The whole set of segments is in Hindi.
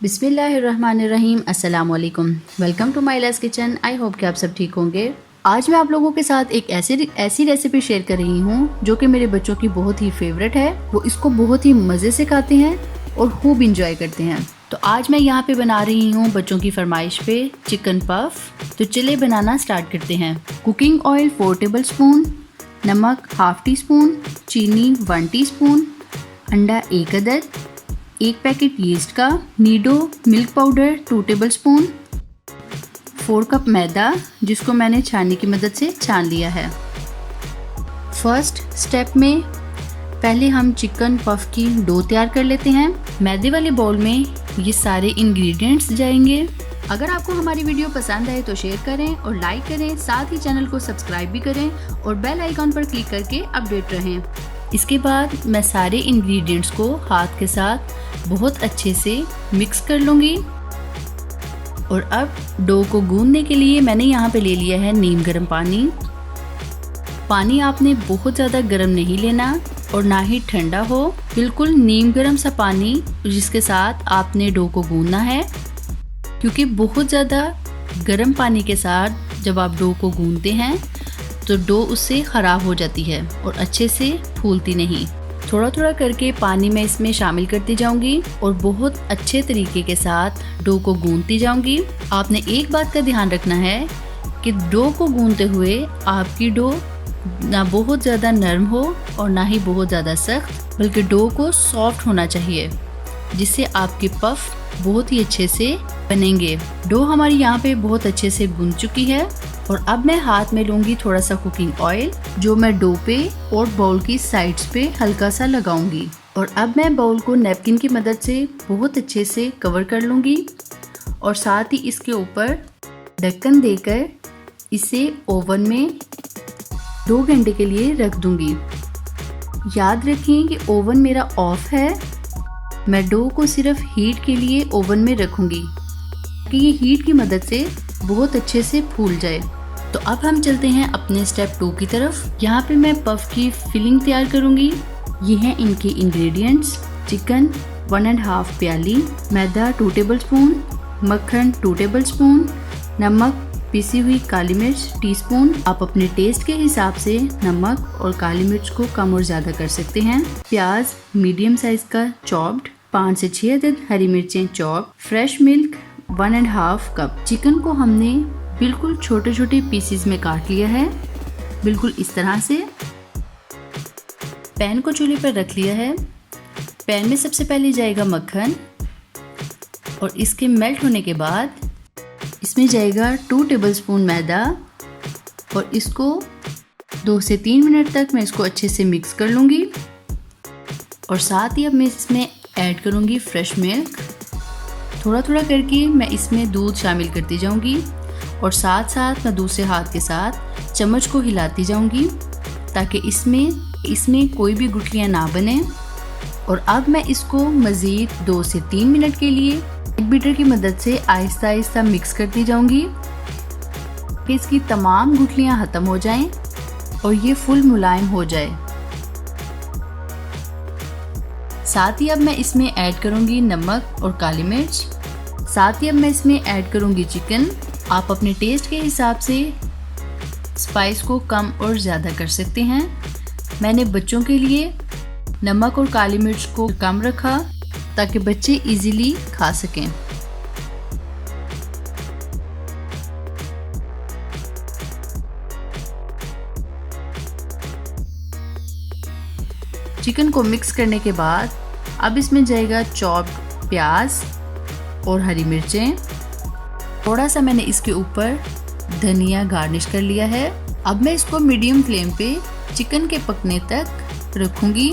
बिस्मिल्लाहिर्रहमानिर्रहीम। अस्सलाम वालेकुम। Welcome to my less kitchen. I hope कि आप सब ठीक होंगे। आज मैं आप लोगों के साथ एक ऐसी रेसिपी शेयर कर रही हूँ जो कि मेरे बच्चों की बहुत ही फेवरेट है। वो इसको बहुत ही मज़े से खाते हैं और खूब इंजॉय करते हैं। तो आज मैं यहाँ पे बना रही हूँ बच्चों की फरमाइश पे चिकन पफ। तो चलिए बनाना स्टार्ट करते हैं। कुकिंग ऑयल 4 टेबल स्पून, नमक ½ टी स्पून, चीनी 1 टीस्पून, अंडा 1 अदद, 1 पैकेट यीस्ट का, Nido milk powder 2 tablespoon, 4 cup मैदा जिसको मैंने छाननी की मदद से छान लिया है। फर्स्ट स्टेप में पहले हम चिकन पफ की डो तैयार कर लेते हैं। मैदे वाले बाउल में ये सारे इंग्रेडिएंट्स जाएंगे। अगर आपको हमारी वीडियो पसंद आए तो शेयर करें और लाइक करें, साथ ही चैनल को सब्सक्राइब भी करें और बेल आइकॉन पर क्लिक करके अपडेट रहें। इसके बाद मैं सारे इंग्रेडिएंट्स को हाथ के साथ बहुत अच्छे से मिक्स कर लूँगी। और अब डो को गूंदने के लिए मैंने यहाँ पे ले लिया है नीम गर्म पानी। पानी आपने बहुत ज़्यादा गर्म नहीं लेना और ना ही ठंडा हो, बिल्कुल नीम गर्म सा पानी जिसके साथ आपने डो को गूंदना है। क्योंकि बहुत ज़्यादा गर्म पानी के साथ जब आप डो को गूंदते हैं तो डो उससे ख़राब हो जाती है और अच्छे से फूलती नहीं। थोड़ा थोड़ा करके पानी मैं इसमें शामिल करती जाऊंगी और बहुत अच्छे तरीके के साथ डो को गूंदती जाऊंगी। आपने एक बात का ध्यान रखना है कि डो को गूंदते हुए आपकी डो ना बहुत ज़्यादा नरम हो और ना ही बहुत ज़्यादा सख्त, बल्कि डो को सॉफ्ट होना चाहिए जिससे आपके पफ बहुत ही अच्छे से बनेंगे। डो हमारी यहाँ पे बहुत अच्छे से गूंद चुकी है और अब मैं हाथ में लूँगी थोड़ा सा कुकिंग ऑयल जो मैं डो पे और बाउल की साइड्स पे हल्का सा लगाऊंगी। और अब मैं बाउल को नैपकिन की मदद से बहुत अच्छे से कवर कर लूँगी और साथ ही इसके ऊपर ढक्कन देकर इसे ओवन में 2 घंटे के लिए रख दूँगी। याद रखें कि ओवन मेरा ऑफ है। मैं डो को सिर्फ हीट के लिए ओवन में रखूँगी कि ये हीट की मदद से बहुत अच्छे से फूल जाए। तो अब हम चलते हैं अपने स्टेप 2 की तरफ। यहाँ पे मैं पफ की फिलिंग तैयार करूँगी। ये हैं इनके इंग्रेडिएंट्स: चिकन 1½ प्याली, मैदा 2 टेबल स्पून, मक्खन 2 टेबल स्पून, नमक, पिसी हुई काली मिर्च टीस्पून। आप अपने टेस्ट के हिसाब से नमक और काली मिर्च को कम और ज़्यादा कर सकते हैं। प्याज मीडियम साइज का चॉप्ड, 5 से 6 अदद हरी मिर्चें chop, fresh milk 1½ cup. Chicken को हमने बिल्कुल छोटे छोटे पीसेस में काट लिया है, बिल्कुल इस तरह से। पैन को चूल्हे पर रख लिया है। पैन में सबसे पहले जाएगा मक्खन और इसके मेल्ट होने के बाद इसमें जाएगा 2 टेबल स्पून मैदा और इसको 2 से 3 मिनट तक मैं इसको अच्छे से मिक्स कर लूँगी। और साथ ही अब मैं इसमें ऐड करूँगी फ्रेश मिल्क। थोड़ा थोड़ा करके मैं इसमें दूध शामिल करती जाऊँगी और साथ साथ मैं दूसरे हाथ के साथ चम्मच को हिलाती जाऊँगी ताकि इसमें कोई भी गुठलियाँ ना बने। और अब मैं इसको मज़ीद 2 से 3 मिनट के लिए एक बीटर की मदद से आहिस्ता आहिस्ता मिक्स करती जाऊंगी कि इसकी तमाम गुठलियां खत्म हो जाएं और ये फुल मुलायम हो जाए। साथ ही अब मैं इसमें ऐड करूंगी नमक और काली मिर्च। साथ ही अब मैं इसमें ऐड करूंगी चिकन। आप अपने टेस्ट के हिसाब से स्पाइस को कम और ज़्यादा कर सकते हैं। मैंने बच्चों के लिए नमक और काली मिर्च को कम रखा ताकि बच्चे इजीली खा सकें। चिकन को मिक्स करने के बाद अब इसमें जाएगा चॉप्ड प्याज और हरी मिर्चें। थोड़ा सा मैंने इसके ऊपर धनिया गार्निश कर लिया है। अब मैं इसको मीडियम फ्लेम पे चिकन के पकने तक रखूंगी।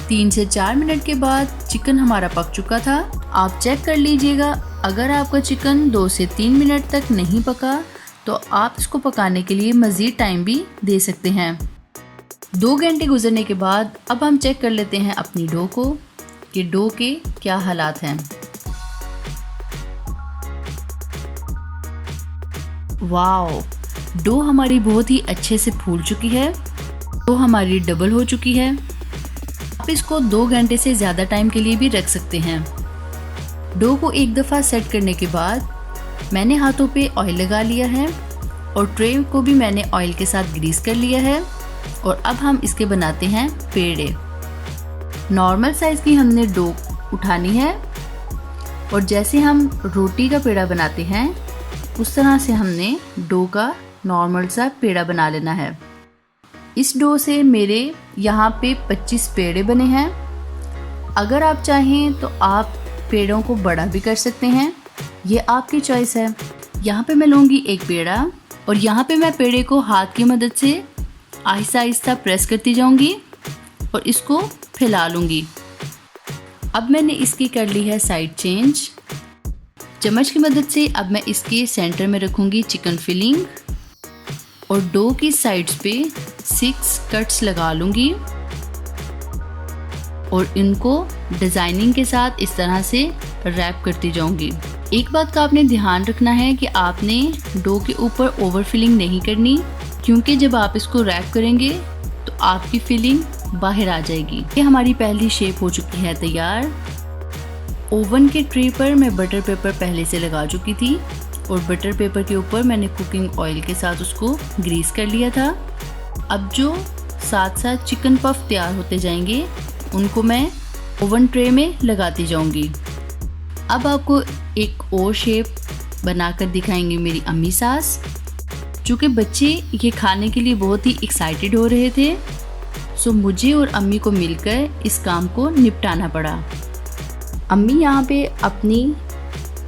3 से 4 मिनट के बाद चिकन हमारा पक चुका था। आप चेक कर लीजिएगा। अगर आपका चिकन 2 से 3 मिनट तक नहीं पका तो आप इसको पकाने के लिए मज़ीद टाइम भी दे सकते हैं। 2 घंटे गुजरने के बाद अब हम चेक कर लेते हैं अपनी डो को कि डो के क्या हालात हैं। वाओ, डो हमारी बहुत ही अच्छे से फूल चुकी है। डो हमारी डबल हो चुकी है। आप इसको 2 घंटे से ज़्यादा टाइम के लिए भी रख सकते हैं। डो को एक दफ़ा सेट करने के बाद मैंने हाथों पे ऑयल लगा लिया है और ट्रे को भी मैंने ऑयल के साथ ग्रीस कर लिया है। और अब हम इसके बनाते हैं पेड़े। नॉर्मल साइज़ की हमने डो उठानी है और जैसे हम रोटी का पेड़ा बनाते हैं उस तरह से हमने डो का नॉर्मल सा पेड़ा बना लेना है। इस डो से मेरे यहाँ पे 25 पेड़े बने हैं। अगर आप चाहें तो आप पेड़ों को बड़ा भी कर सकते हैं, ये आपकी चॉइस है। यहाँ पे मैं लूँगी एक पेड़ा और यहाँ पे मैं पेड़े को हाथ की मदद से आहिस्ता आहिस्ता प्रेस करती जाऊँगी और इसको फैला लूँगी। अब मैंने इसकी कर ली है साइड चेंज। चम्मच की मदद से अब मैं इसके सेंटर में रखूँगी चिकन फिलिंग और डो की साइड्स पे 6 कट्स लगा लूँगी और इनको डिज़ाइनिंग के साथ इस तरह से रैप करती जाऊँगी। एक बात का आपने ध्यान रखना है कि आपने डो के ऊपर ओवर फिलिंग नहीं करनी, क्योंकि जब आप इसको रैप करेंगे तो आपकी फिलिंग बाहर आ जाएगी। ये हमारी पहली शेप हो चुकी है तैयार। ओवन के ट्रे पर मैं बटर पेपर पहले से लगा चुकी थी और बटर पेपर के ऊपर मैंने कुकिंग ऑयल के साथ उसको ग्रीस कर लिया था। अब जो साथ साथ चिकन पफ तैयार होते जाएंगे उनको मैं ओवन ट्रे में लगाती जाऊंगी। अब आपको एक और शेप बनाकर दिखाएंगे मेरी अम्मी सास। चूँकि बच्चे ये खाने के लिए बहुत ही एक्साइटेड हो रहे थे, सो मुझे और अम्मी को मिलकर इस काम को निपटाना पड़ा। अम्मी यहाँ पे अपनी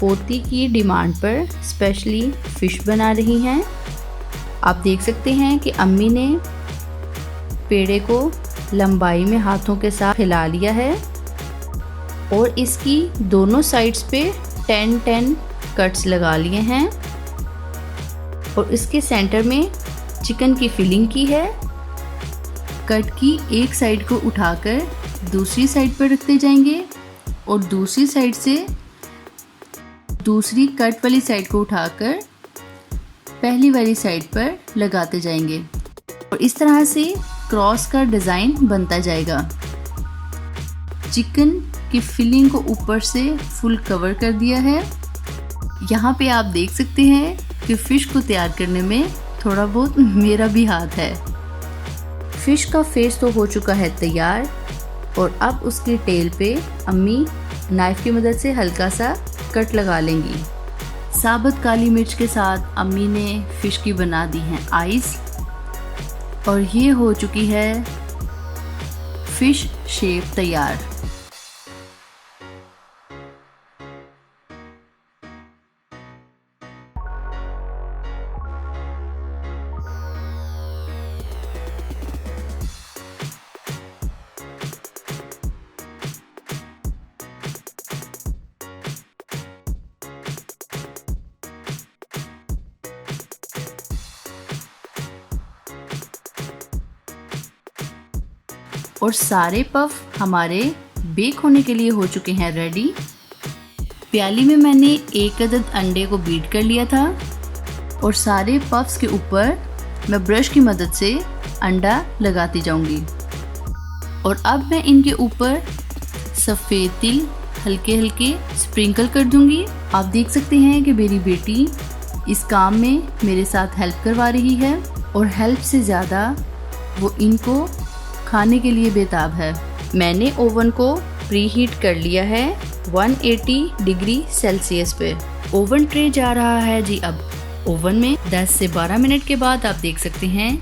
पोती की डिमांड पर स्पेशली फ़िश बना रही हैं। आप देख सकते हैं कि अम्मी ने पेड़े को लंबाई में हाथों के साथ फैला लिया है और इसकी दोनों साइड्स पे 10-10 कट्स लगा लिए हैं और इसके सेंटर में चिकन की फिलिंग की है। कट की एक साइड को उठाकर दूसरी साइड पर रखते जाएंगे और दूसरी साइड से दूसरी कट वाली साइड को उठाकर पहली वाली साइड पर लगाते जाएंगे और इस तरह से क्रॉस का डिज़ाइन बनता जाएगा। चिकन की फिलिंग को ऊपर से फुल कवर कर दिया है। यहाँ पे आप देख सकते हैं कि फ़िश को तैयार करने में थोड़ा बहुत मेरा भी हाथ है। फ़िश का फेस तो हो चुका है तैयार और अब उसके टेल पे अम्मी नाइफ़ की मदद से हल्का सा कट लगा लेंगी। साबुत काली मिर्च के साथ अम्मी ने फ़िश की बना दी हैं आइज़ और ये हो चुकी है फ़िश शेप तैयार। और सारे पफ हमारे बेक होने के लिए हो चुके हैं रेडी। प्याली में मैंने 1 अदद अंडे को बीट कर लिया था और सारे पफ्स के ऊपर मैं ब्रश की मदद से अंडा लगाती जाऊंगी और अब मैं इनके ऊपर सफ़ेद तिल हल्के हल्के स्प्रिंकल कर दूंगी। आप देख सकते हैं कि मेरी बेटी इस काम में मेरे साथ हेल्प करवा रही है और हेल्प से ज़्यादा वो इनको खाने के लिए बेताब है। मैंने ओवन को प्री हीट कर लिया है 180 डिग्री सेल्सियस पे। ओवन ट्रे जा रहा है जी अब ओवन में। 10 से 12 मिनट के बाद आप देख सकते हैं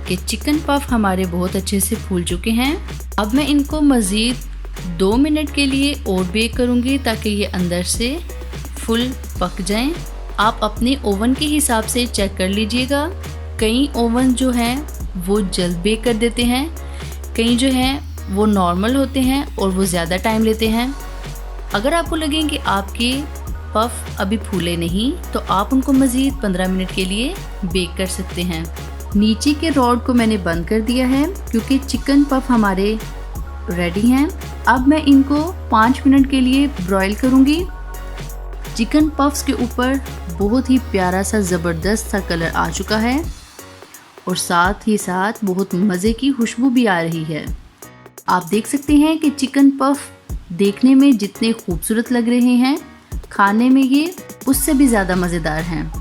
कि चिकन पफ हमारे बहुत अच्छे से फूल चुके हैं। अब मैं इनको मज़ीद 2 मिनट के लिए और बेक करूँगी ताकि ये अंदर से फुल पक जाएं। आप अपने ओवन के हिसाब से चेक कर लीजिएगा। कई ओवन जो हैं वो जल्द बेक कर देते हैं, कई जो हैं वो नॉर्मल होते हैं और वो ज़्यादा टाइम लेते हैं। अगर आपको लगे कि आपके पफ अभी फूले नहीं तो आप उनको मज़ीद 15 मिनट के लिए बेक कर सकते हैं। नीचे के रॉड को मैंने बंद कर दिया है क्योंकि चिकन पफ हमारे रेडी हैं। अब मैं इनको 5 मिनट के लिए ब्रॉयल करूँगी। चिकन पफ्स के ऊपर बहुत ही प्यारा सा ज़बरदस्त सा कलर आ चुका है और साथ ही साथ बहुत मज़े की खुशबू भी आ रही है। आप देख सकते हैं कि चिकन पफ देखने में जितने खूबसूरत लग रहे हैं, खाने में ये उससे भी ज़्यादा मज़ेदार हैं।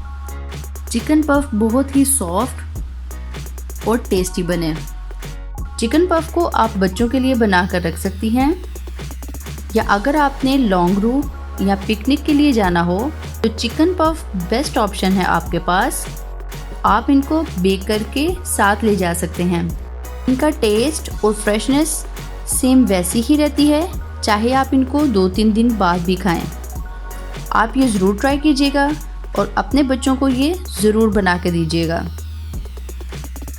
चिकन पफ बहुत ही सॉफ्ट और टेस्टी बने। चिकन पफ को आप बच्चों के लिए बनाकर रख सकती हैं, या अगर आपने लॉन्ग रूट या पिकनिक के लिए जाना हो तो चिकन पफ बेस्ट ऑप्शन है आपके पास। आप इनको बेक करके साथ ले जा सकते हैं। इनका टेस्ट और फ्रेशनेस सेम वैसी ही रहती है, चाहे आप इनको 2-3 दिन बाद भी खाएं। आप ये ज़रूर ट्राई कीजिएगा और अपने बच्चों को ये ज़रूर बना के दीजिएगा।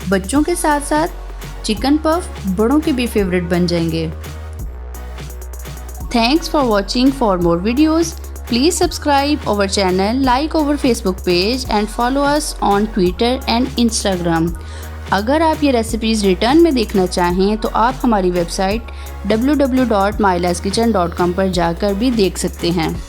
बच्चों के साथ साथ चिकन पफ बड़ों के भी फेवरेट बन जाएंगे। Thanks for watching. For more videos, please subscribe our channel, like our Facebook page and follow us on Twitter and Instagram. अगर आप ये रेसिपीज़ रिटर्न में देखना चाहें तो आप हमारी वेबसाइट www.mylaskitchen.com पर जाकर भी देख सकते हैं।